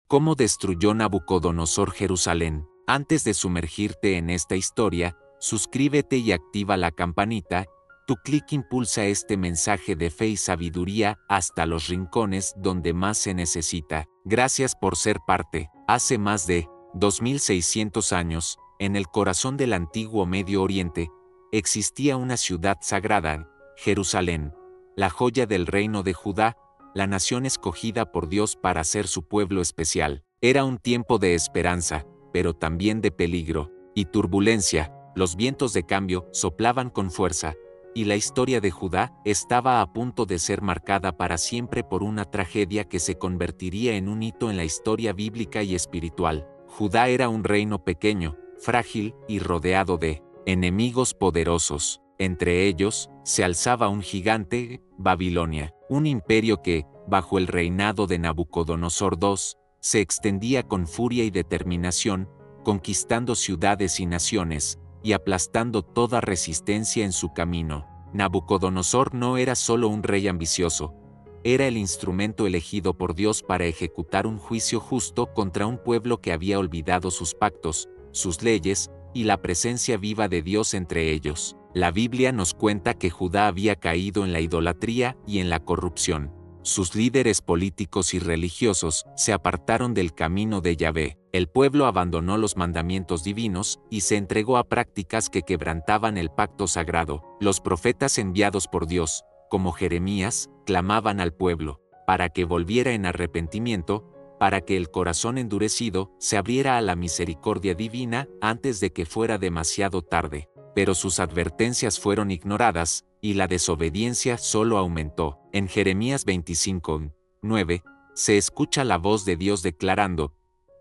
¿Cómo destruyó Nabucodonosor Jerusalén? Antes de sumergirte en esta historia, suscríbete y activa la campanita. Tu clic impulsa este mensaje de fe y sabiduría hasta los rincones donde más se necesita. Gracias por ser parte. Hace más de 2600 años, en el corazón del antiguo Medio Oriente, existía una ciudad sagrada, Jerusalén, la joya del reino de Judá, la nación escogida por Dios para ser su pueblo especial. Era un tiempo de esperanza, pero también de peligro y turbulencia. Los vientos de cambio soplaban con fuerza, y la historia de Judá estaba a punto de ser marcada para siempre por una tragedia que se convertiría en un hito en la historia bíblica y espiritual. Judá era un reino pequeño, frágil y rodeado de enemigos poderosos. Entre ellos, se alzaba un gigante, Babilonia, un imperio que, bajo el reinado de Nabucodonosor II, se extendía con furia y determinación, conquistando ciudades y naciones, y aplastando toda resistencia en su camino. Nabucodonosor no era solo un rey ambicioso, era el instrumento elegido por Dios para ejecutar un juicio justo contra un pueblo que había olvidado sus pactos, sus leyes, y la presencia viva de Dios entre ellos. La Biblia nos cuenta que Judá había caído en la idolatría y en la corrupción. Sus líderes políticos y religiosos se apartaron del camino de Yahvé. El pueblo abandonó los mandamientos divinos y se entregó a prácticas que quebrantaban el pacto sagrado. Los profetas enviados por Dios, como Jeremías, clamaban al pueblo para que volviera en arrepentimiento, para que el corazón endurecido se abriera a la misericordia divina antes de que fuera demasiado tarde. Pero sus advertencias fueron ignoradas, y la desobediencia solo aumentó. En Jeremías 25:9, se escucha la voz de Dios declarando: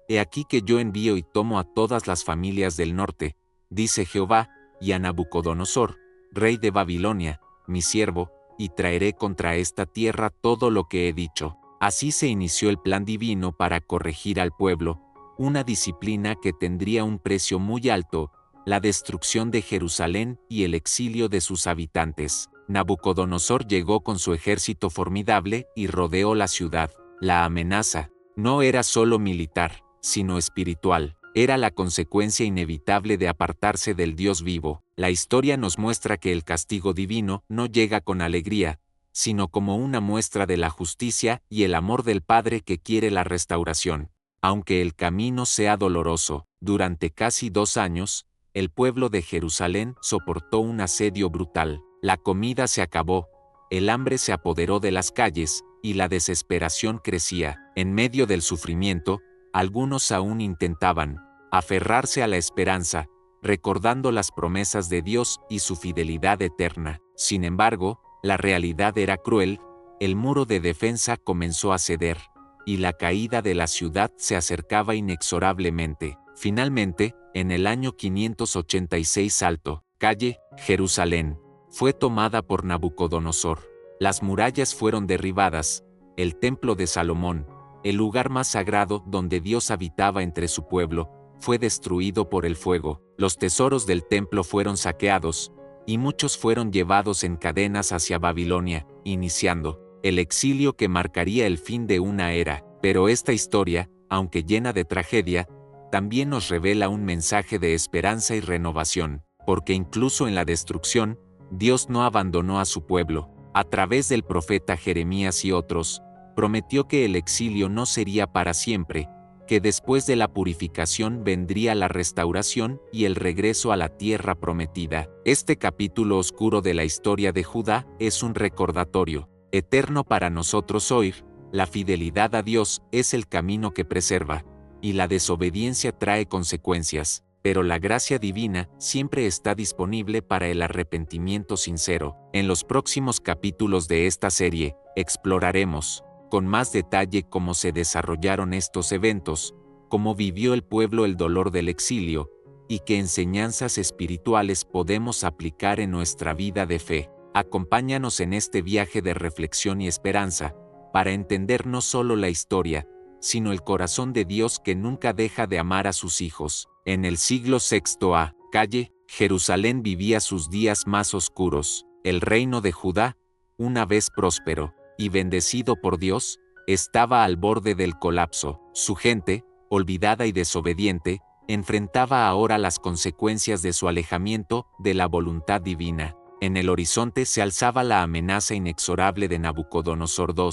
«He aquí que yo envío y tomo a todas las familias del norte, dice Jehová, y a Nabucodonosor, rey de Babilonia, mi siervo, y traeré contra esta tierra todo lo que he dicho». Así se inició el plan divino para corregir al pueblo, una disciplina que tendría un precio muy alto: la destrucción de Jerusalén y el exilio de sus habitantes. Nabucodonosor llegó con su ejército formidable y rodeó la ciudad. La amenaza no era solo militar, sino espiritual. Era la consecuencia inevitable de apartarse del Dios vivo. La historia nos muestra que el castigo divino no llega con alegría, sino como una muestra de la justicia y el amor del Padre que quiere la restauración. Aunque el camino sea doloroso, durante casi 2 años, el pueblo de Jerusalén soportó un asedio brutal. La comida se acabó, el hambre se apoderó de las calles, y la desesperación crecía. En medio del sufrimiento, algunos aún intentaban aferrarse a la esperanza, recordando las promesas de Dios y su fidelidad eterna. Sin embargo, la realidad era cruel, el muro de defensa comenzó a ceder, y la caída de la ciudad se acercaba inexorablemente. Finalmente, en el año 586 Alto, calle, Jerusalén, fue tomada por Nabucodonosor. Las murallas fueron derribadas, el templo de Salomón, el lugar más sagrado donde Dios habitaba entre su pueblo, fue destruido por el fuego. Los tesoros del templo fueron saqueados, y muchos fueron llevados en cadenas hacia Babilonia, iniciando el exilio que marcaría el fin de una era. Pero esta historia, aunque llena de tragedia, también nos revela un mensaje de esperanza y renovación, porque incluso en la destrucción, Dios no abandonó a su pueblo. A través del profeta Jeremías y otros, prometió que el exilio no sería para siempre, que después de la purificación vendría la restauración y el regreso a la tierra prometida. Este capítulo oscuro de la historia de Judá es un recordatorio eterno para nosotros hoy. La fidelidad a Dios es el camino que preserva, y la desobediencia trae consecuencias, pero la gracia divina siempre está disponible para el arrepentimiento sincero. En los próximos capítulos de esta serie, exploraremos con más detalle cómo se desarrollaron estos eventos, cómo vivió el pueblo el dolor del exilio, y qué enseñanzas espirituales podemos aplicar en nuestra vida de fe. Acompáñanos en este viaje de reflexión y esperanza, para entender no solo la historia, sino el corazón de Dios que nunca deja de amar a sus hijos. En el siglo VI a. calle, Jerusalén vivía sus días más oscuros. El reino de Judá, una vez próspero y bendecido por Dios, estaba al borde del colapso. Su gente, olvidada y desobediente, enfrentaba ahora las consecuencias de su alejamiento de la voluntad divina. En el horizonte se alzaba la amenaza inexorable de Nabucodonosor II,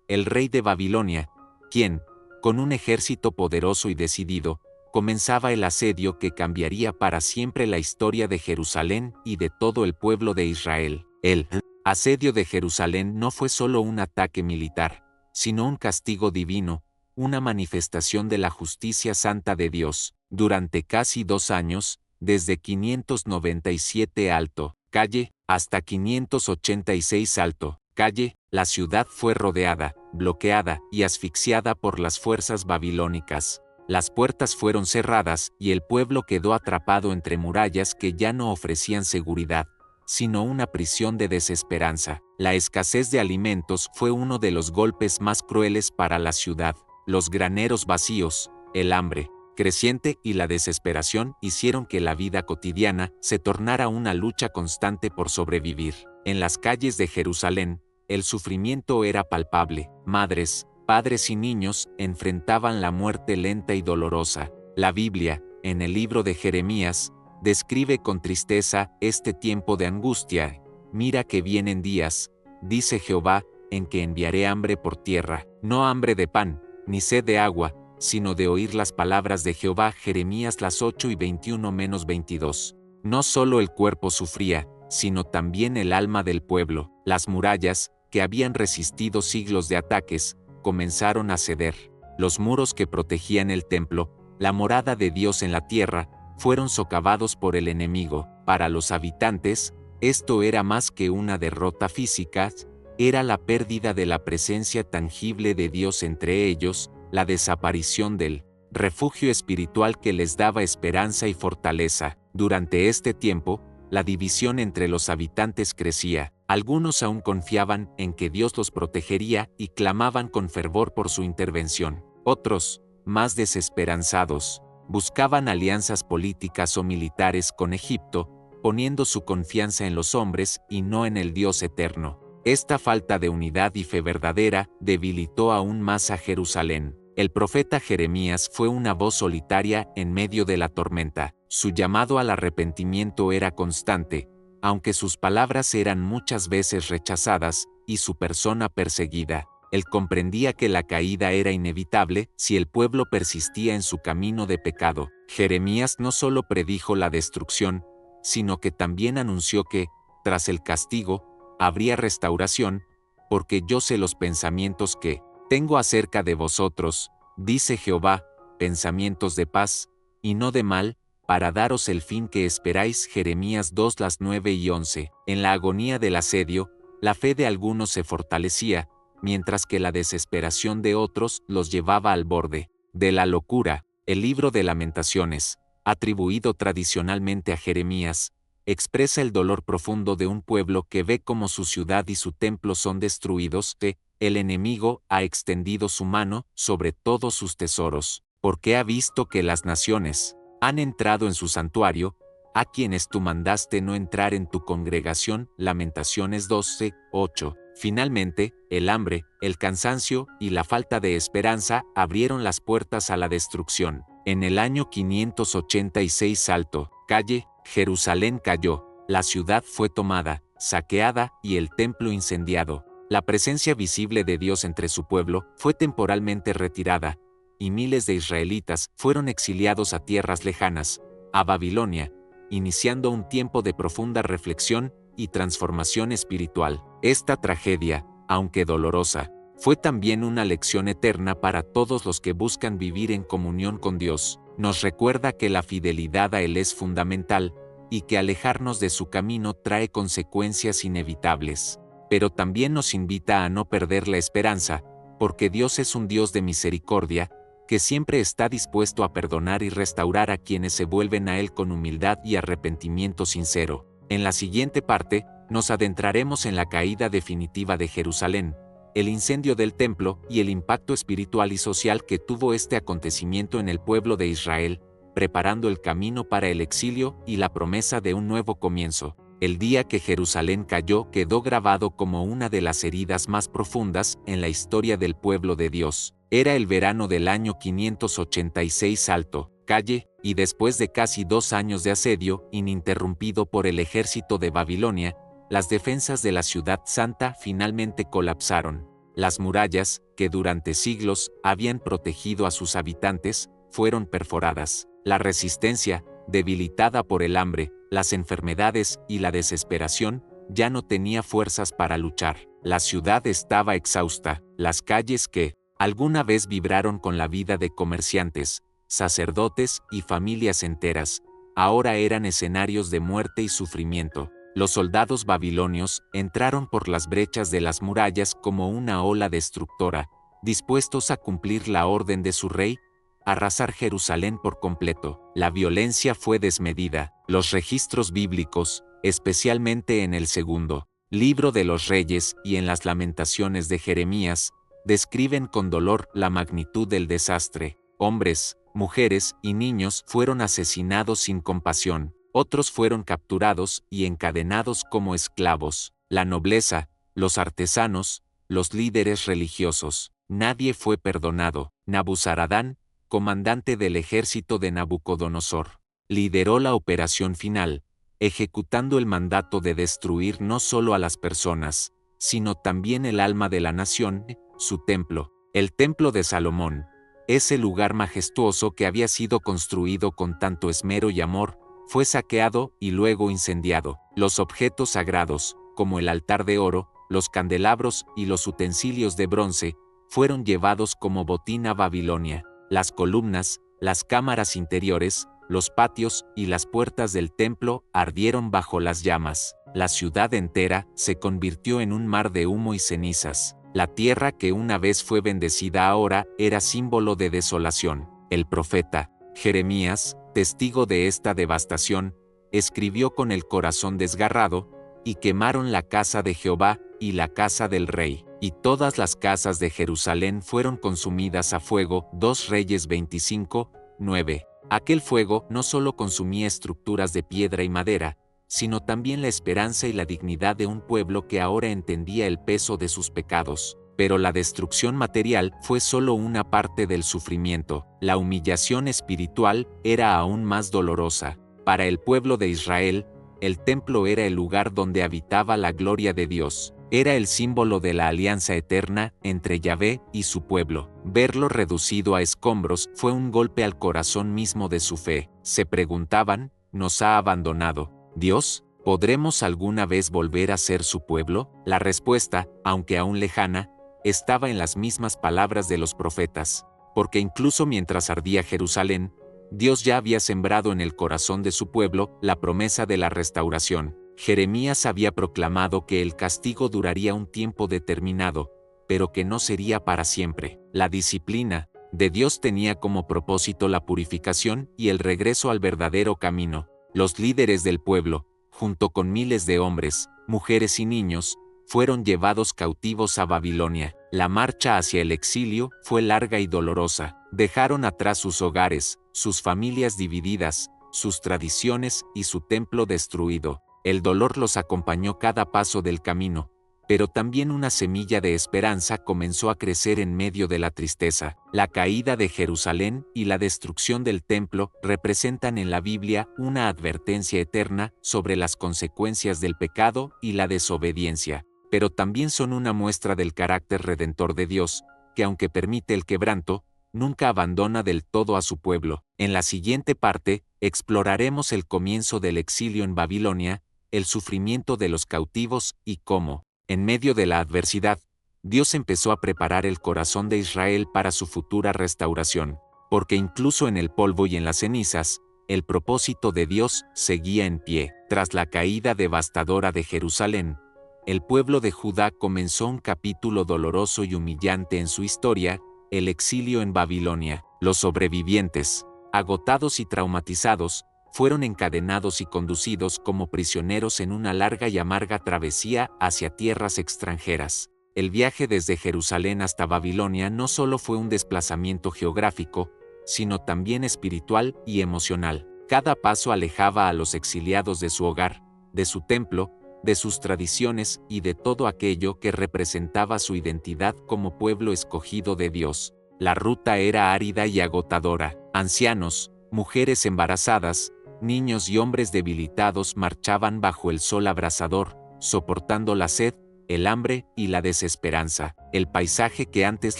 el rey de Babilonia, quien, con un ejército poderoso y decidido, comenzaba el asedio que cambiaría para siempre la historia de Jerusalén y de todo el pueblo de Israel. El asedio de Jerusalén no fue solo un ataque militar, sino un castigo divino, una manifestación de la justicia santa de Dios. Durante casi 2 años, desde 597 Alto, calle, hasta 586 Alto, calle, la ciudad fue rodeada, bloqueada y asfixiada por las fuerzas babilónicas. Las puertas fueron cerradas y el pueblo quedó atrapado entre murallas que ya no ofrecían seguridad, sino una prisión de desesperanza. La escasez de alimentos fue uno de los golpes más crueles para la ciudad. Los graneros vacíos, el hambre creciente y la desesperación hicieron que la vida cotidiana se tornara una lucha constante por sobrevivir. En las calles de Jerusalén, el sufrimiento era palpable. Madres, padres y niños enfrentaban la muerte lenta y dolorosa. La Biblia, en el libro de Jeremías, describe con tristeza este tiempo de angustia. Mira que vienen días, dice Jehová, en que enviaré hambre por tierra, no hambre de pan, ni sed de agua, sino de oír las palabras de Jehová. Jeremías 8:21-22. No solo el cuerpo sufría, sino también el alma del pueblo. Las murallas, que habían resistido siglos de ataques, comenzaron a ceder. Los muros que protegían el templo, la morada de Dios en la tierra, fueron socavados por el enemigo. Para los habitantes, esto era más que una derrota física, era la pérdida de la presencia tangible de Dios entre ellos, la desaparición del refugio espiritual que les daba esperanza y fortaleza. Durante este tiempo, la división entre los habitantes crecía. Algunos aún confiaban en que Dios los protegería y clamaban con fervor por su intervención. Otros, más desesperanzados, buscaban alianzas políticas o militares con Egipto, poniendo su confianza en los hombres y no en el Dios eterno. Esta falta de unidad y fe verdadera debilitó aún más a Jerusalén. El profeta Jeremías fue una voz solitaria en medio de la tormenta. Su llamado al arrepentimiento era constante, aunque sus palabras eran muchas veces rechazadas y su persona perseguida. Él comprendía que la caída era inevitable si el pueblo persistía en su camino de pecado. Jeremías no solo predijo la destrucción, sino que también anunció que, tras el castigo, habría restauración, porque yo sé los pensamientos que tengo acerca de vosotros, dice Jehová, pensamientos de paz, y no de mal, para daros el fin que esperáis. Jeremías 2:9-11. En la agonía del asedio, la fe de algunos se fortalecía, mientras que la desesperación de otros los llevaba al borde de la locura. El libro de Lamentaciones, atribuido tradicionalmente a Jeremías, expresa el dolor profundo de un pueblo que ve cómo su ciudad y su templo son destruidos. El enemigo ha extendido su mano sobre todos sus tesoros, porque ha visto que las naciones han entrado en su santuario, a quienes tú mandaste no entrar en tu congregación. Lamentaciones 12:8. Finalmente, el hambre, el cansancio y la falta de esperanza abrieron las puertas a la destrucción. En el año 586 Alto, calle, Jerusalén cayó, la ciudad fue tomada, saqueada y el templo incendiado. La presencia visible de Dios entre su pueblo fue temporalmente retirada, y miles de israelitas fueron exiliados a tierras lejanas, a Babilonia, iniciando un tiempo de profunda reflexión y transformación espiritual. Esta tragedia, aunque dolorosa, fue también una lección eterna para todos los que buscan vivir en comunión con Dios. Nos recuerda que la fidelidad a Él es fundamental, y que alejarnos de su camino trae consecuencias inevitables. Pero también nos invita a no perder la esperanza, porque Dios es un Dios de misericordia, que siempre está dispuesto a perdonar y restaurar a quienes se vuelven a Él con humildad y arrepentimiento sincero. En la siguiente parte, nos adentraremos en la caída definitiva de Jerusalén, el incendio del templo y el impacto espiritual y social que tuvo este acontecimiento en el pueblo de Israel, preparando el camino para el exilio y la promesa de un nuevo comienzo. El día que Jerusalén cayó quedó grabado como una de las heridas más profundas en la historia del pueblo de Dios. Era el verano del año 586 Alto, Calle, y después de casi 2 años de asedio ininterrumpido por el ejército de Babilonia, las defensas de la ciudad santa finalmente colapsaron. Las murallas, que durante siglos habían protegido a sus habitantes, fueron perforadas. La resistencia, debilitada por el hambre, las enfermedades y la desesperación, ya no tenía fuerzas para luchar. La ciudad estaba exhausta. Las calles que alguna vez vibraron con la vida de comerciantes, sacerdotes y familias enteras, ahora eran escenarios de muerte y sufrimiento. Los soldados babilonios entraron por las brechas de las murallas como una ola destructora, dispuestos a cumplir la orden de su rey, arrasar Jerusalén por completo. La violencia fue desmedida. Los registros bíblicos, especialmente en el segundo libro de los Reyes y en las Lamentaciones de Jeremías, describen con dolor la magnitud del desastre. Hombres, mujeres y niños fueron asesinados sin compasión. Otros fueron capturados y encadenados como esclavos. La nobleza, los artesanos, los líderes religiosos. Nadie fue perdonado. Nabuzaradán, comandante del ejército de Nabucodonosor, lideró la operación final, ejecutando el mandato de destruir no solo a las personas, sino también el alma de la nación, su templo. El templo de Salomón, ese lugar majestuoso que había sido construido con tanto esmero y amor, fue saqueado y luego incendiado. Los objetos sagrados, como el altar de oro, los candelabros y los utensilios de bronce, fueron llevados como botín a Babilonia. Las columnas, las cámaras interiores, los patios y las puertas del templo ardieron bajo las llamas. La ciudad entera se convirtió en un mar de humo y cenizas. La tierra que una vez fue bendecida ahora era símbolo de desolación. El profeta Jeremías, testigo de esta devastación, escribió con el corazón desgarrado, y quemaron la casa de Jehová y la casa del rey, y todas las casas de Jerusalén fueron consumidas a fuego. 2 Reyes 25, 9. Aquel fuego no solo consumía estructuras de piedra y madera, sino también la esperanza y la dignidad de un pueblo que ahora entendía el peso de sus pecados. Pero la destrucción material fue solo una parte del sufrimiento. La humillación espiritual era aún más dolorosa. Para el pueblo de Israel, el templo era el lugar donde habitaba la gloria de Dios. Era el símbolo de la alianza eterna entre Yahvé y su pueblo. Verlo reducido a escombros fue un golpe al corazón mismo de su fe. Se preguntaban, ¿nos ha abandonado Dios? ¿Podremos alguna vez volver a ser su pueblo? La respuesta, aunque aún lejana, estaba en las mismas palabras de los profetas, porque incluso mientras ardía Jerusalén, Dios ya había sembrado en el corazón de su pueblo la promesa de la restauración. Jeremías había proclamado que el castigo duraría un tiempo determinado, pero que no sería para siempre. La disciplina de Dios tenía como propósito la purificación y el regreso al verdadero camino. Los líderes del pueblo, junto con miles de hombres, mujeres y niños, fueron llevados cautivos a Babilonia. La marcha hacia el exilio fue larga y dolorosa. Dejaron atrás sus hogares, sus familias divididas, sus tradiciones y su templo destruido. El dolor los acompañó cada paso del camino, pero también una semilla de esperanza comenzó a crecer en medio de la tristeza. La caída de Jerusalén y la destrucción del templo representan en la Biblia una advertencia eterna sobre las consecuencias del pecado y la desobediencia, pero también son una muestra del carácter redentor de Dios, que aunque permite el quebranto, nunca abandona del todo a su pueblo. En la siguiente parte, exploraremos el comienzo del exilio en Babilonia, el sufrimiento de los cautivos y cómo, en medio de la adversidad, Dios empezó a preparar el corazón de Israel para su futura restauración, porque incluso en el polvo y en las cenizas, el propósito de Dios seguía en pie. Tras la caída devastadora de Jerusalén, el pueblo de Judá comenzó un capítulo doloroso y humillante en su historia, el exilio en Babilonia. Los sobrevivientes, agotados y traumatizados, fueron encadenados y conducidos como prisioneros en una larga y amarga travesía hacia tierras extranjeras. El viaje desde Jerusalén hasta Babilonia no solo fue un desplazamiento geográfico, sino también espiritual y emocional. Cada paso alejaba a los exiliados de su hogar, de su templo, de sus tradiciones y de todo aquello que representaba su identidad como pueblo escogido de Dios. La ruta era árida y agotadora. Ancianos, mujeres embarazadas, niños y hombres debilitados marchaban bajo el sol abrasador, soportando la sed, el hambre y la desesperanza. El paisaje que antes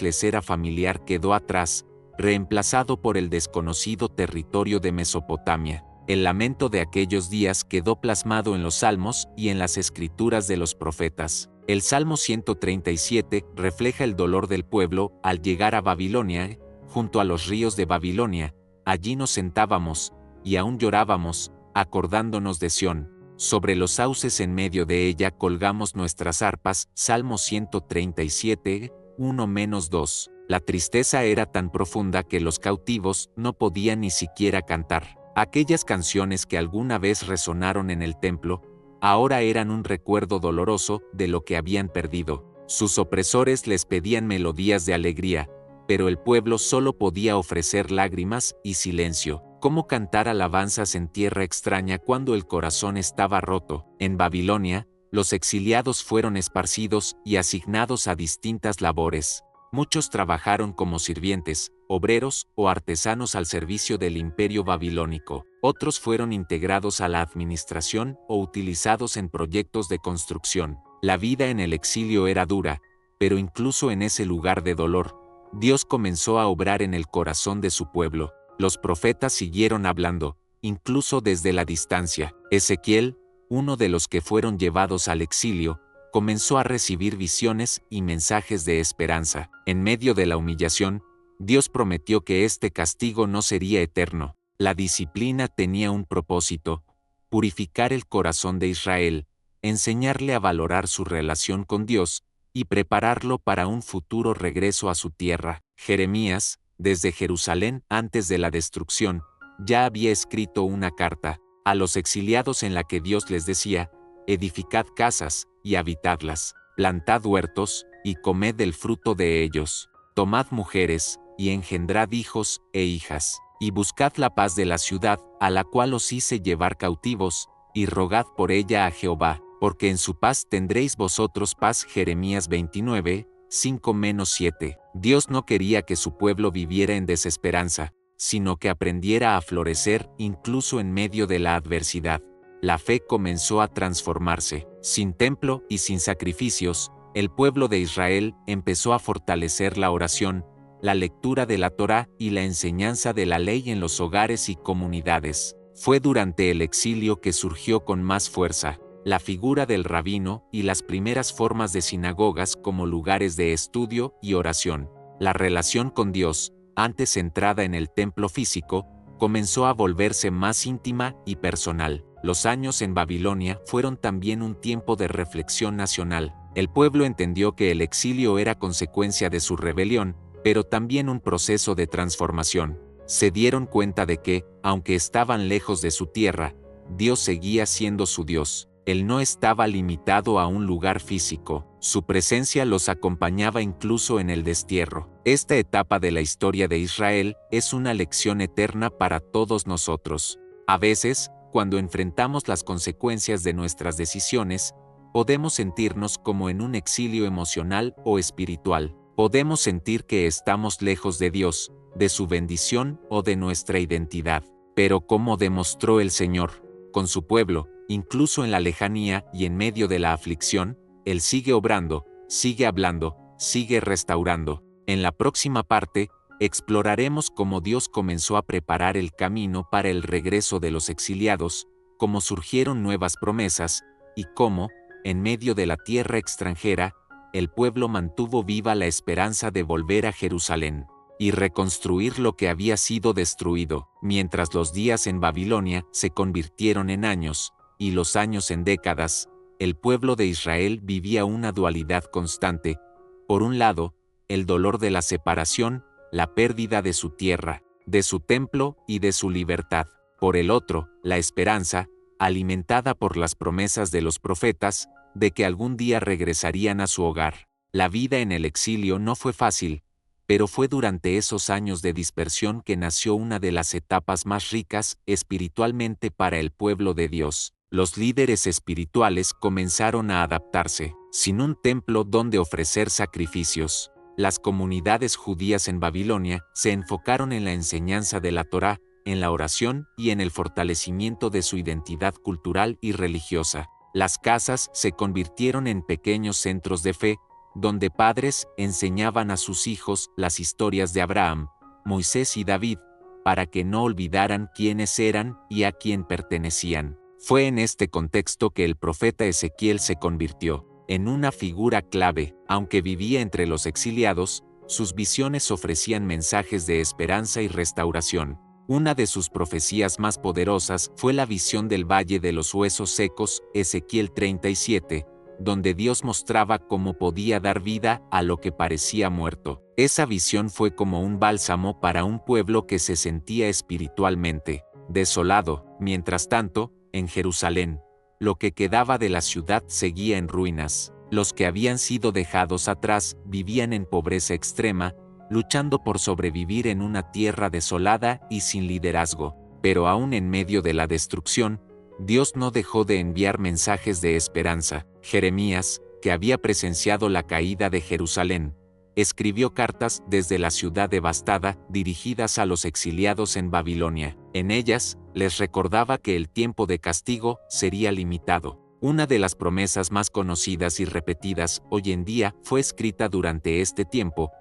les era familiar quedó atrás, reemplazado por el desconocido territorio de Mesopotamia. El lamento de aquellos días quedó plasmado en los salmos y en las escrituras de los profetas. El Salmo 137 refleja el dolor del pueblo al llegar a Babilonia, junto a los ríos de Babilonia. Allí nos sentábamos, y aún llorábamos, acordándonos de Sión. Sobre los sauces en medio de ella colgamos nuestras arpas. Salmo 137, 1-2. La tristeza era tan profunda que los cautivos no podían ni siquiera cantar. Aquellas canciones que alguna vez resonaron en el templo, ahora eran un recuerdo doloroso de lo que habían perdido. Sus opresores les pedían melodías de alegría, pero el pueblo solo podía ofrecer lágrimas y silencio. ¿Cómo cantar alabanzas en tierra extraña cuando el corazón estaba roto? En Babilonia, los exiliados fueron esparcidos y asignados a distintas labores. Muchos trabajaron como sirvientes, obreros o artesanos al servicio del imperio babilónico. Otros fueron integrados a la administración o utilizados en proyectos de construcción. La vida en el exilio era dura, pero incluso en ese lugar de dolor, Dios comenzó a obrar en el corazón de su pueblo. Los profetas siguieron hablando, incluso desde la distancia. Ezequiel, uno de los que fueron llevados al exilio, comenzó a recibir visiones y mensajes de esperanza. En medio de la humillación, Dios prometió que este castigo no sería eterno. La disciplina tenía un propósito: purificar el corazón de Israel, enseñarle a valorar su relación con Dios y prepararlo para un futuro regreso a su tierra. Jeremías, desde Jerusalén antes de la destrucción, ya había escrito una carta a los exiliados en la que Dios les decía: edificad casas y habitadlas, plantad huertos y comed del fruto de ellos, tomad mujeres y engendrad hijos e hijas, y buscad la paz de la ciudad a la cual os hice llevar cautivos, y rogad por ella a Jehová, porque en su paz tendréis vosotros paz. Jeremías 29, 5-7. Dios no quería que su pueblo viviera en desesperanza, sino que aprendiera a florecer incluso en medio de la adversidad. La fe comenzó a transformarse. Sin templo y sin sacrificios, el pueblo de Israel empezó a fortalecer la oración, la lectura de la Torá y la enseñanza de la ley en los hogares y comunidades. Fue durante el exilio que surgió con más fuerza la figura del rabino y las primeras formas de sinagogas como lugares de estudio y oración. La relación con Dios, antes centrada en el templo físico, comenzó a volverse más íntima y personal. Los años en Babilonia fueron también un tiempo de reflexión nacional. El pueblo entendió que el exilio era consecuencia de su rebelión, pero también un proceso de transformación. Se dieron cuenta de que, aunque estaban lejos de su tierra, Dios seguía siendo su Dios. Él no estaba limitado a un lugar físico. Su presencia los acompañaba incluso en el destierro. Esta etapa de la historia de Israel es una lección eterna para todos nosotros. A veces, cuando enfrentamos las consecuencias de nuestras decisiones, podemos sentirnos como en un exilio emocional o espiritual. Podemos sentir que estamos lejos de Dios, de su bendición o de nuestra identidad. Pero como demostró el Señor con su pueblo, incluso en la lejanía y en medio de la aflicción, Él sigue obrando, sigue hablando, sigue restaurando. En la próxima parte, exploraremos cómo Dios comenzó a preparar el camino para el regreso de los exiliados, cómo surgieron nuevas promesas, y cómo, en medio de la tierra extranjera, el pueblo mantuvo viva la esperanza de volver a Jerusalén y reconstruir lo que había sido destruido. Mientras los días en Babilonia se convirtieron en años, y los años en décadas, el pueblo de Israel vivía una dualidad constante. Por un lado, el dolor de la separación, la pérdida de su tierra, de su templo y de su libertad. Por el otro, la esperanza, alimentada por las promesas de los profetas, de que algún día regresarían a su hogar. La vida en el exilio no fue fácil, pero fue durante esos años de dispersión que nació una de las etapas más ricas espiritualmente para el pueblo de Dios. los líderes espirituales comenzaron a adaptarse. Sin un templo donde ofrecer sacrificios, las comunidades judías en Babilonia se enfocaron en la enseñanza de la Torá, en la oración y en el fortalecimiento de su identidad cultural y religiosa. Las casas se convirtieron en pequeños centros de fe, donde padres enseñaban a sus hijos las historias de Abraham, Moisés y David, para que no olvidaran quiénes eran y a quién pertenecían. Fue en este contexto que el profeta Ezequiel se convirtió en una figura clave. Aunque vivía entre los exiliados, sus visiones ofrecían mensajes de esperanza y restauración. Una de sus profecías más poderosas fue la visión del Valle de los Huesos Secos, Ezequiel 37, donde Dios mostraba cómo podía dar vida a lo que parecía muerto. Esa visión fue como un bálsamo para un pueblo que se sentía espiritualmente desolado. Mientras tanto, en Jerusalén, lo que quedaba de la ciudad seguía en ruinas. Los que habían sido dejados atrás vivían en pobreza extrema, luchando por sobrevivir en una tierra desolada y sin liderazgo. Pero aún en medio de la destrucción, Dios no dejó de enviar mensajes de esperanza. Jeremías, que había presenciado la caída de Jerusalén, escribió cartas desde la ciudad devastada dirigidas a los exiliados en Babilonia. En ellas, les recordaba que el tiempo de castigo sería limitado. Una de las promesas más conocidas y repetidas hoy en día fue escrita durante este tiempo: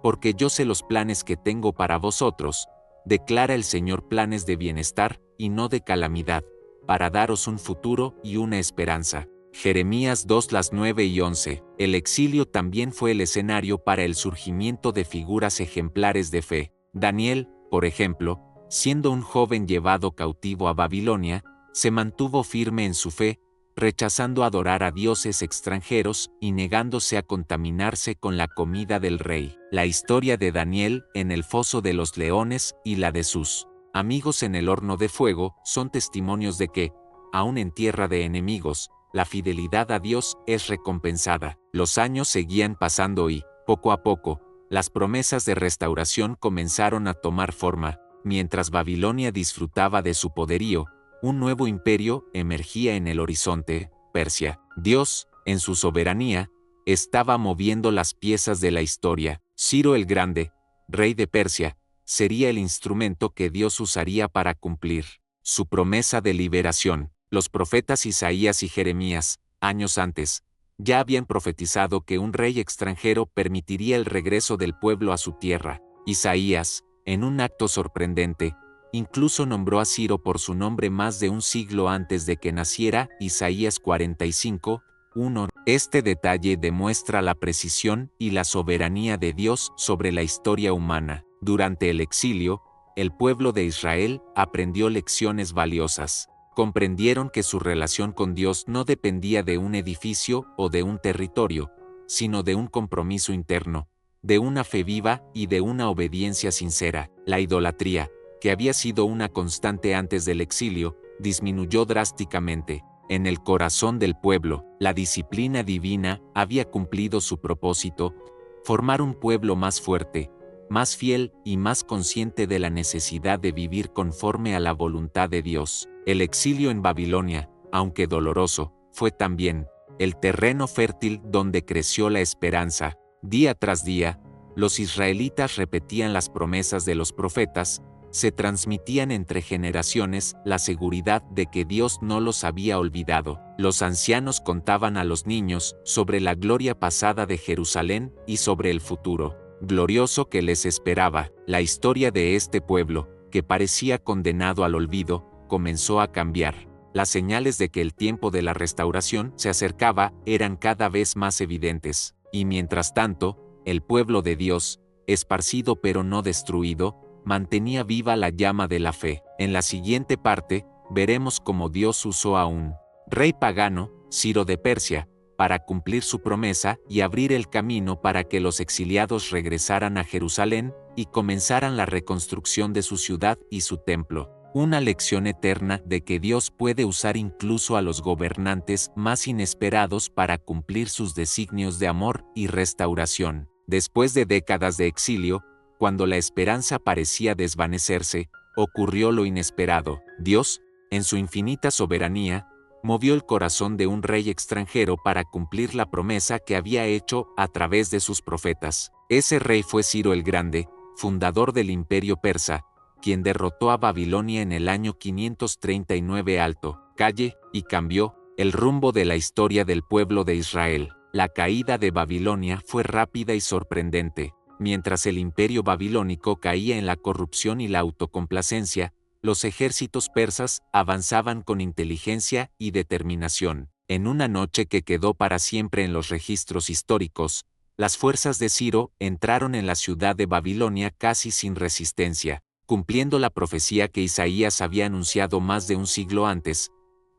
porque yo sé los planes que tengo para vosotros, declara el Señor, planes de bienestar y no de calamidad, para daros un futuro y una esperanza. Jeremías 2, las 9 y 11. El exilio también fue el escenario para el surgimiento de figuras ejemplares de fe. Daniel, por ejemplo, siendo un joven llevado cautivo a Babilonia, se mantuvo firme en su fe, rechazando adorar a dioses extranjeros y negándose a contaminarse con la comida del rey. La historia de Daniel en el foso de los leones y la de sus amigos en el horno de fuego son testimonios de que, aun en tierra de enemigos, la fidelidad a Dios es recompensada. Los años seguían pasando y, poco a poco, las promesas de restauración comenzaron a tomar forma. Mientras Babilonia disfrutaba de su poderío, un nuevo imperio emergía en el horizonte: Persia. Dios, en su soberanía, estaba moviendo las piezas de la historia. Ciro el Grande, rey de Persia, sería el instrumento que Dios usaría para cumplir su promesa de liberación. Los profetas Isaías y Jeremías, años antes, ya habían profetizado que un rey extranjero permitiría el regreso del pueblo a su tierra. Isaías, en un acto sorprendente, incluso nombró a Ciro por su nombre más de un siglo antes de que naciera. Isaías 45, 1. Este detalle demuestra la precisión y la soberanía de Dios sobre la historia humana. Durante el exilio, el pueblo de Israel aprendió lecciones valiosas. Comprendieron que su relación con Dios no dependía de un edificio o de un territorio, sino de un compromiso interno, de una fe viva y de una obediencia sincera. La idolatría, que había sido una constante antes del exilio, disminuyó drásticamente. En el corazón del pueblo, la disciplina divina había cumplido su propósito: formar un pueblo más fuerte, más fiel y más consciente de la necesidad de vivir conforme a la voluntad de Dios. El exilio en Babilonia, aunque doloroso, fue también el terreno fértil donde creció la esperanza. Día tras día, los israelitas repetían las promesas de los profetas, se transmitían entre generaciones la seguridad de que Dios no los había olvidado. Los ancianos contaban a los niños sobre la gloria pasada de Jerusalén y sobre el futuro glorioso que les esperaba. La historia de este pueblo, que parecía condenado al olvido, comenzó a cambiar. Las señales de que el tiempo de la restauración se acercaba eran cada vez más evidentes, y mientras tanto, el pueblo de Dios, esparcido pero no destruido, mantenía viva la llama de la fe. En la siguiente parte, veremos cómo Dios usó a un rey pagano, Ciro de Persia, para cumplir su promesa y abrir el camino para que los exiliados regresaran a Jerusalén y comenzaran la reconstrucción de su ciudad y su templo. Una lección eterna de que Dios puede usar incluso a los gobernantes más inesperados para cumplir sus designios de amor y restauración. Después de décadas de exilio, cuando la esperanza parecía desvanecerse, ocurrió lo inesperado. Dios, en su infinita soberanía, movió el corazón de un rey extranjero para cumplir la promesa que había hecho a través de sus profetas. Ese rey fue Ciro el Grande, fundador del imperio persa, quien derrotó a Babilonia en el año 539 alto, calle, y cambió el rumbo de la historia del pueblo de Israel. La caída de Babilonia fue rápida y sorprendente. Mientras el imperio babilónico caía en la corrupción y la autocomplacencia, los ejércitos persas avanzaban con inteligencia y determinación. En una noche que quedó para siempre en los registros históricos, las fuerzas de Ciro entraron en la ciudad de Babilonia casi sin resistencia, cumpliendo la profecía que Isaías había anunciado más de un siglo antes,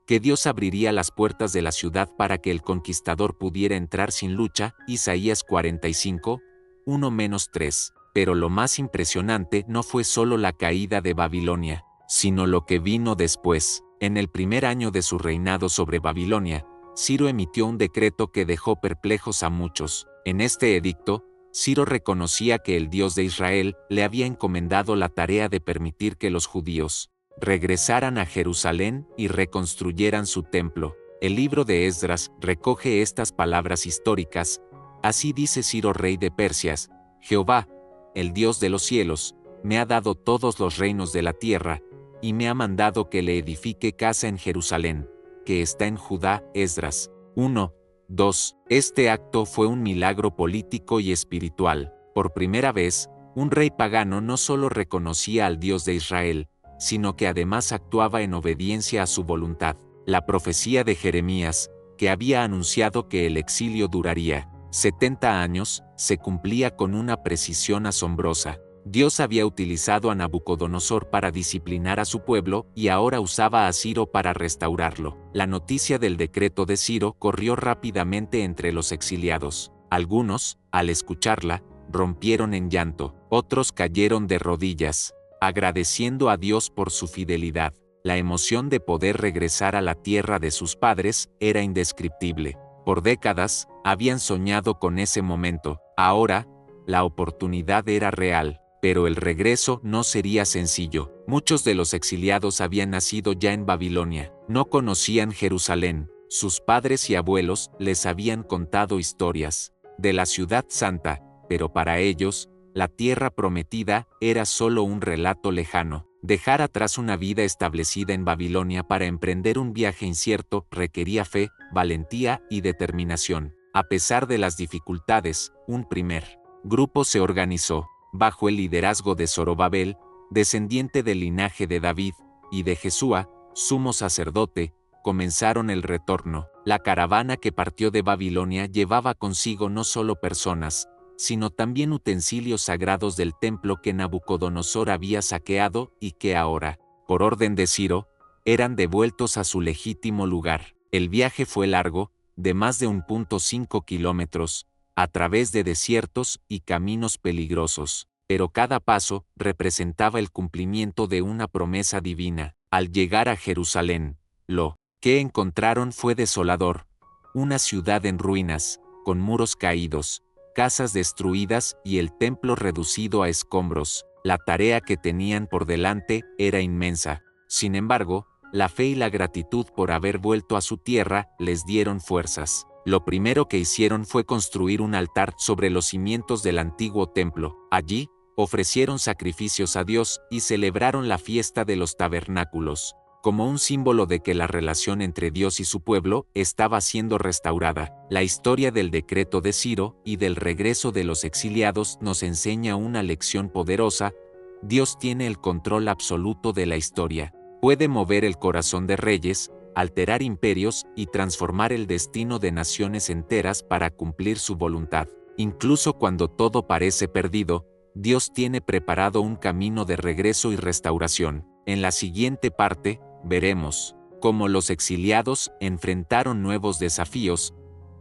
que Dios abriría las puertas de la ciudad para que el conquistador pudiera entrar sin lucha, Isaías 45, 1-3. Pero lo más impresionante no fue solo la caída de Babilonia, sino lo que vino después. En el primer año de su reinado sobre Babilonia, Ciro emitió un decreto que dejó perplejos a muchos. En este edicto, Ciro reconocía que el Dios de Israel le había encomendado la tarea de permitir que los judíos regresaran a Jerusalén y reconstruyeran su templo. El libro de Esdras recoge estas palabras históricas. Así dice Ciro rey de Persias: Jehová, el Dios de los cielos, me ha dado todos los reinos de la tierra, y me ha mandado que le edifique casa en Jerusalén, que está en Judá. Esdras 1-2. Este acto fue un milagro político y espiritual. Por primera vez, un rey pagano no solo reconocía al Dios de Israel, sino que además actuaba en obediencia a su voluntad. La profecía de Jeremías, que había anunciado que el exilio duraría 70 años, se cumplía con una precisión asombrosa. Dios había utilizado a Nabucodonosor para disciplinar a su pueblo y ahora usaba a Ciro para restaurarlo. La noticia del decreto de Ciro corrió rápidamente entre los exiliados. Algunos, al escucharla, rompieron en llanto, otros cayeron de rodillas, agradeciendo a Dios por su fidelidad. La emoción de poder regresar a la tierra de sus padres era indescriptible. Por décadas, habían soñado con ese momento. Ahora, la oportunidad era real, pero el regreso no sería sencillo. Muchos de los exiliados habían nacido ya en Babilonia. No conocían Jerusalén. Sus padres y abuelos les habían contado historias de la ciudad santa, pero para ellos, la tierra prometida era solo un relato lejano. Dejar atrás una vida establecida en Babilonia para emprender un viaje incierto requería fe, valentía y determinación. A pesar de las dificultades, un primer grupo se organizó, bajo el liderazgo de Zorobabel, descendiente del linaje de David, y de Jesúa, sumo sacerdote. Comenzaron el retorno. La caravana que partió de Babilonia llevaba consigo no solo personas, sino también utensilios sagrados del templo que Nabucodonosor había saqueado y que ahora, por orden de Ciro, eran devueltos a su legítimo lugar. El viaje fue largo, de más de 1.5 kilómetros, a través de desiertos y caminos peligrosos, pero cada paso representaba el cumplimiento de una promesa divina. Al llegar a Jerusalén, lo que encontraron fue desolador, una ciudad en ruinas, con muros caídos, casas destruidas y el templo reducido a escombros. La tarea que tenían por delante era inmensa. Sin embargo, la fe y la gratitud por haber vuelto a su tierra les dieron fuerzas. Lo primero que hicieron fue construir un altar sobre los cimientos del antiguo templo. Allí, ofrecieron sacrificios a Dios y celebraron la fiesta de los tabernáculos, como un símbolo de que la relación entre Dios y su pueblo estaba siendo restaurada. La historia del decreto de Ciro y del regreso de los exiliados nos enseña una lección poderosa. Dios tiene el control absoluto de la historia. Puede mover el corazón de reyes, alterar imperios y transformar el destino de naciones enteras para cumplir su voluntad. Incluso cuando todo parece perdido, Dios tiene preparado un camino de regreso y restauración. En la siguiente parte, veremos cómo los exiliados enfrentaron nuevos desafíos,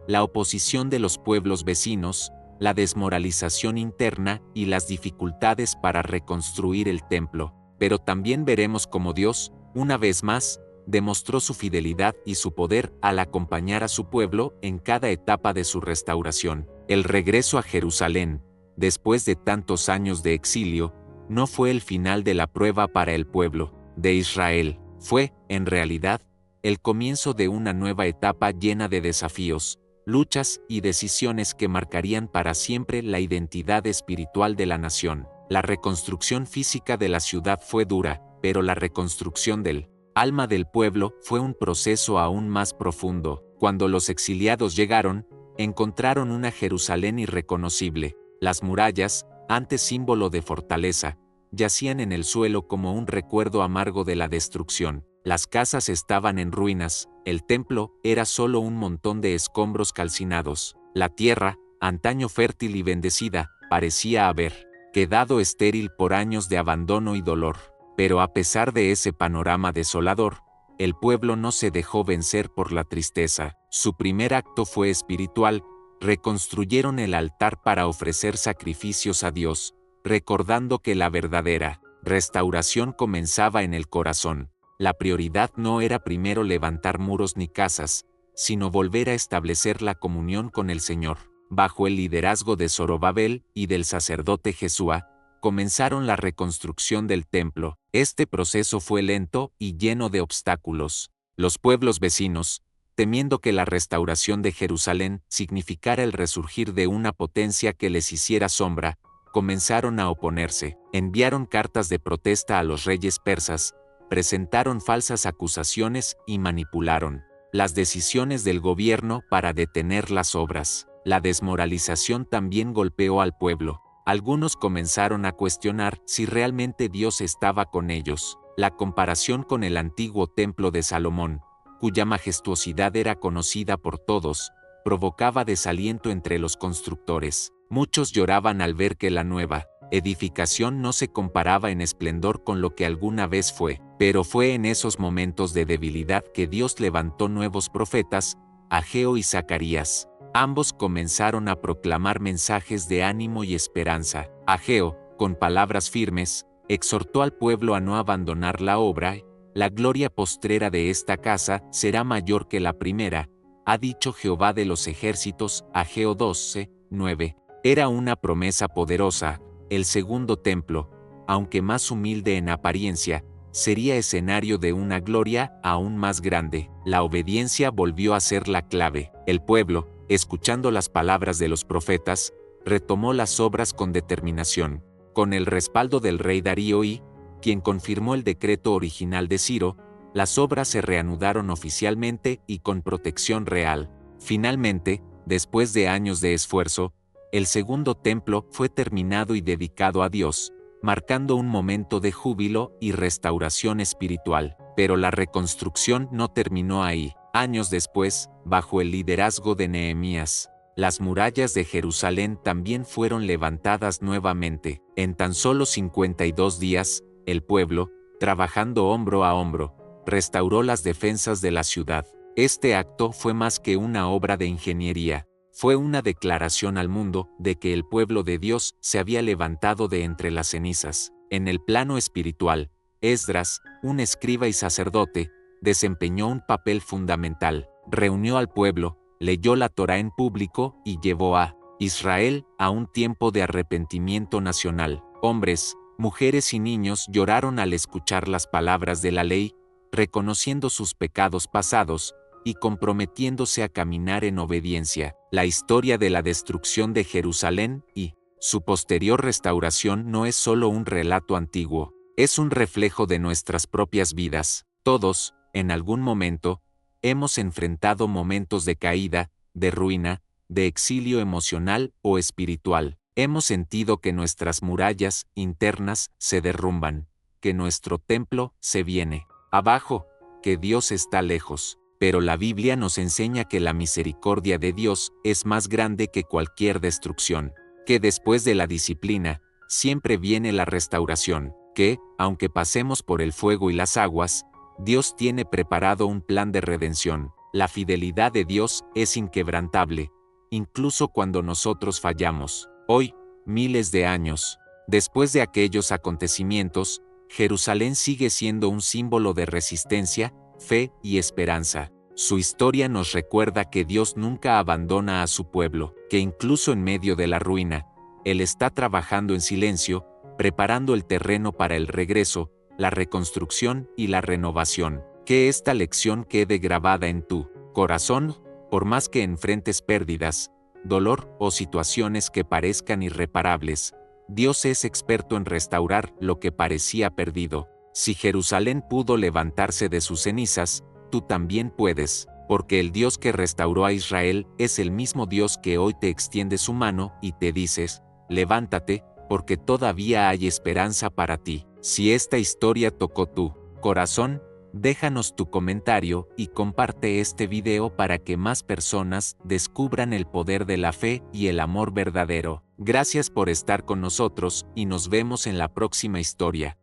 la oposición de los pueblos vecinos, la desmoralización interna y las dificultades para reconstruir el templo. Pero también veremos cómo Dios, una vez más, demostró su fidelidad y su poder al acompañar a su pueblo en cada etapa de su restauración. El regreso a Jerusalén, después de tantos años de exilio, no fue el final de la prueba para el pueblo de Israel. Fue, en realidad, el comienzo de una nueva etapa llena de desafíos, luchas y decisiones que marcarían para siempre la identidad espiritual de la nación. La reconstrucción física de la ciudad fue dura, pero la reconstrucción del alma del pueblo fue un proceso aún más profundo. Cuando los exiliados llegaron, encontraron una Jerusalén irreconocible. Las murallas, antes símbolo de fortaleza, yacían en el suelo como un recuerdo amargo de la destrucción. Las casas estaban en ruinas, el templo era solo un montón de escombros calcinados. La tierra, antaño fértil y bendecida, parecía haber quedado estéril por años de abandono y dolor. Pero a pesar de ese panorama desolador, el pueblo no se dejó vencer por la tristeza. Su primer acto fue espiritual. Reconstruyeron el altar para ofrecer sacrificios a Dios, recordando que la verdadera restauración comenzaba en el corazón. La prioridad no era primero levantar muros ni casas, sino volver a establecer la comunión con el Señor. Bajo el liderazgo de Zorobabel y del sacerdote Jesúa, comenzaron la reconstrucción del templo. Este proceso fue lento y lleno de obstáculos. Los pueblos vecinos, temiendo que la restauración de Jerusalén significara el resurgir de una potencia que les hiciera sombra, comenzaron a oponerse. Enviaron cartas de protesta a los reyes persas, presentaron falsas acusaciones y manipularon las decisiones del gobierno para detener las obras. La desmoralización también golpeó al pueblo. Algunos comenzaron a cuestionar si realmente Dios estaba con ellos. La comparación con el antiguo templo de Salomón, cuya majestuosidad era conocida por todos, provocaba desaliento entre los constructores. Muchos lloraban al ver que la nueva edificación no se comparaba en esplendor con lo que alguna vez fue. Pero fue en esos momentos de debilidad que Dios levantó nuevos profetas, Ageo y Zacarías. Ambos comenzaron a proclamar mensajes de ánimo y esperanza. Ageo, con palabras firmes, exhortó al pueblo a no abandonar la obra. La gloria postrera de esta casa será mayor que la primera, ha dicho Jehová de los ejércitos. Ageo 12:9. Era una promesa poderosa. El segundo templo, aunque más humilde en apariencia, sería escenario de una gloria aún más grande. La obediencia volvió a ser la clave. El pueblo, escuchando las palabras de los profetas, retomó las obras con determinación. Con el respaldo del rey Darío I, quien confirmó el decreto original de Ciro, las obras se reanudaron oficialmente y con protección real. Finalmente, después de años de esfuerzo, el segundo templo fue terminado y dedicado a Dios, marcando un momento de júbilo y restauración espiritual. Pero la reconstrucción no terminó ahí. Años después, bajo el liderazgo de Nehemías, las murallas de Jerusalén también fueron levantadas nuevamente. En tan solo 52 días, el pueblo, trabajando hombro a hombro, restauró las defensas de la ciudad. Este acto fue más que una obra de ingeniería. Fue una declaración al mundo de que el pueblo de Dios se había levantado de entre las cenizas. En el plano espiritual, Esdras, un escriba y sacerdote, desempeñó un papel fundamental. Reunió al pueblo, leyó la Torá en público y llevó a Israel a un tiempo de arrepentimiento nacional. Hombres, mujeres y niños lloraron al escuchar las palabras de la ley, reconociendo sus pecados pasados y comprometiéndose a caminar en obediencia. La historia de la destrucción de Jerusalén y su posterior restauración no es solo un relato antiguo, es un reflejo de nuestras propias vidas. Todos, en algún momento, hemos enfrentado momentos de caída, de ruina, de exilio emocional o espiritual. Hemos sentido que nuestras murallas internas se derrumban, que nuestro templo se viene abajo, que Dios está lejos. Pero la Biblia nos enseña que la misericordia de Dios es más grande que cualquier destrucción, que después de la disciplina, siempre viene la restauración, que, aunque pasemos por el fuego y las aguas, Dios tiene preparado un plan de redención. La fidelidad de Dios es inquebrantable, incluso cuando nosotros fallamos. Hoy, miles de años después de aquellos acontecimientos, Jerusalén sigue siendo un símbolo de resistencia, fe y esperanza. Su historia nos recuerda que Dios nunca abandona a su pueblo, que incluso en medio de la ruina, Él está trabajando en silencio, preparando el terreno para el regreso, la reconstrucción y la renovación. Que esta lección quede grabada en tu corazón, por más que enfrentes pérdidas, dolor o situaciones que parezcan irreparables. Dios es experto en restaurar lo que parecía perdido. Si Jerusalén pudo levantarse de sus cenizas, tú también puedes, porque el Dios que restauró a Israel es el mismo Dios que hoy te extiende su mano y te dices, levántate, porque todavía hay esperanza para ti. Si esta historia tocó tu corazón, déjanos tu comentario y comparte este video para que más personas descubran el poder de la fe y el amor verdadero. Gracias por estar con nosotros y nos vemos en la próxima historia.